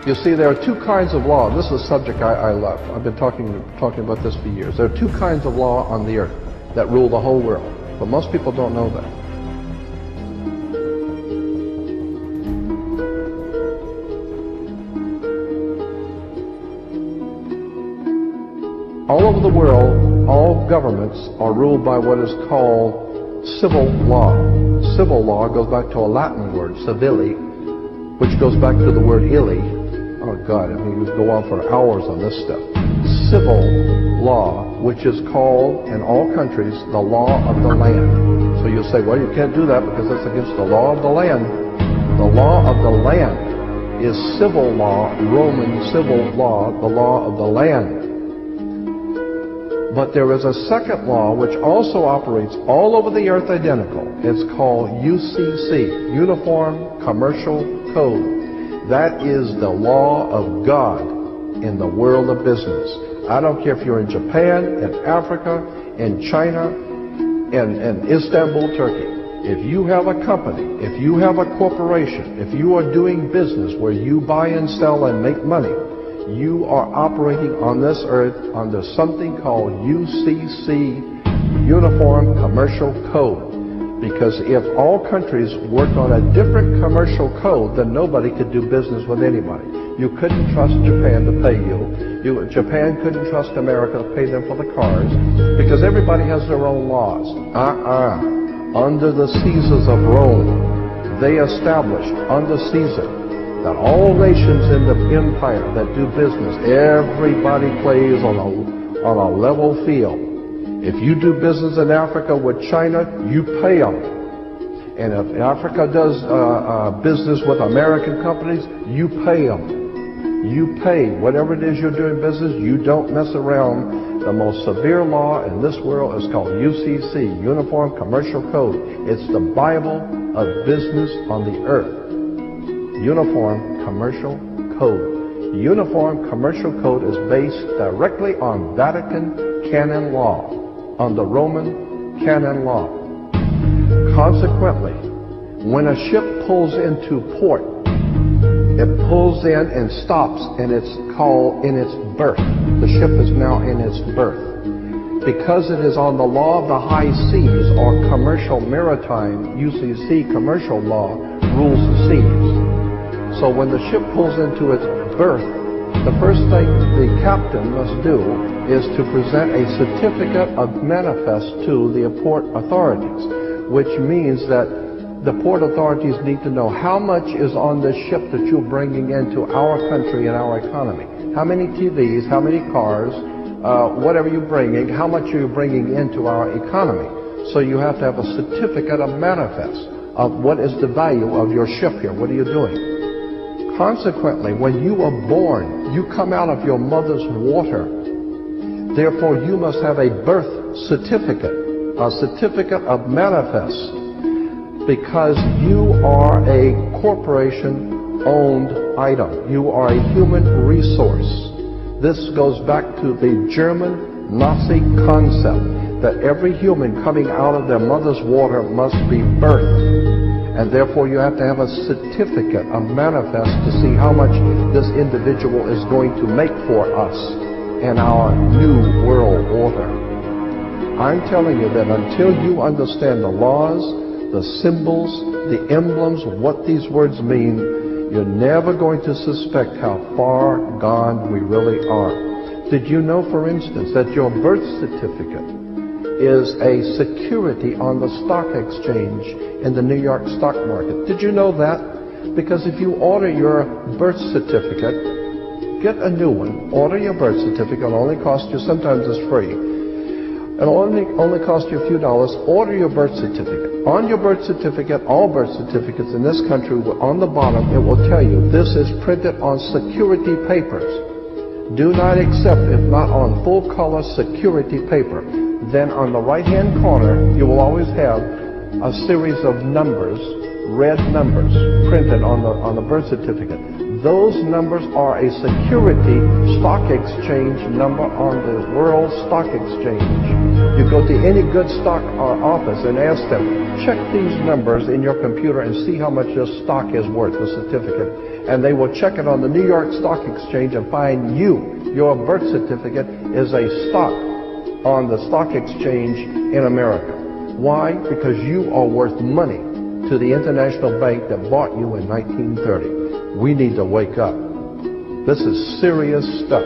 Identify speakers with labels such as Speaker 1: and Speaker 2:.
Speaker 1: You see, there are two kinds of law. This is a subject I love. I've been talking about this for years. There are two kinds of law on the earth that rule the whole world, but most people don't know that. All over the world, all governments are ruled by what is called civil law. Civil law goes back to a Latin word, civili, which goes back to the word illi. Oh God, I mean, you could go on for hours on this stuff. Civil law, which is called in all countries the law of the land. So you'll say, well, you can't do that because that's against the law of the land. The law of the land is civil law, Roman civil law, the law of the land. But there is a second law which also operates all over the earth identical. It's called U.C.C, Uniform Commercial Code. That is the law of God in the world of business. I don't care if you're in Japan, in Africa, in China, in Istanbul, Turkey. If you have a company, if you have a corporation, if you are doing business where you buy and sell and make money, you are operating on this earth under something called U.C.C, Uniform Commercial Code. Because if all countries worked on a different commercial code, then nobody could do business with anybody. You couldn't trust Japan to pay you. Japan couldn't trust America to pay them for the cars, because everybody has their own laws. Under the Caesars of Rome, they established under Caesar that all nations in the empire that do business, everybody plays on a level field. If you do business in Africa with China, you pay them. And if Africa does business with American companies, you pay them. You pay. Whatever it is you're doing business, you don't mess around. The most severe law in this world is called U.C.C, Uniform Commercial Code. It's the Bible of business on the earth. Uniform Commercial Code. Uniform Commercial Code is based directly on Vatican canon law, on the Roman canon law. Consequently, when a ship pulls into port, it pulls in and stops, and it's called in its berth. The ship is now in its berth. Because it is on the law of the high seas, or commercial maritime, U.C.C commercial law, rules the seas. So when the ship pulls into its berth, the first thing the captain must do is to present a certificate of manifest to the port authorities, which means that the port authorities need to know how much is on this ship that you're bringing into our country and our economy. How many TVs, how many cars, whatever you're bringing, how much are you bringing into our economy? So you have to have a certificate of manifest of what is the value of your ship here. What are you doing? Consequently, when you are born, you come out of your mother's water. Therefore, you must have a birth certificate, a certificate of manifest, because you are a corporation-owned item. You are a human resource. This goes back to the German Nazi concept that every human coming out of their mother's water must be birthed. And therefore you have to have a certificate, a manifest, to see how much this individual is going to make for us in our new world order. I'm telling you that until you understand the laws, the symbols, the emblems, what these words mean, you're never going to suspect how far gone we really are. Did you know, for instance, that your birth certificate is a security on the stock exchange in the New York stock market? Did you know that? Because if you order your birth certificate, get a new one, order your birth certificate, it'll only cost you, sometimes it's free, it'll only cost you a few dollars. Order your birth certificate. On your birth certificate, all birth certificates in this country, on the bottom it will tell you this is printed on security papers. Do not accept if not on full color security paper. Then on the right hand corner you will always have a series of numbers, red numbers, printed on the birth certificate. Those numbers are a security stock exchange number on the World Stock Exchange. You go to any good stock office and ask them, check these numbers in your computer and see how much your stock is worth, the certificate. And they will check it on the New York Stock Exchange and find your birth certificate is a stock on the stock exchange in America. Why? Because you are worth money to the international bank that bought you in 1930. We need to wake up. This is serious stuff.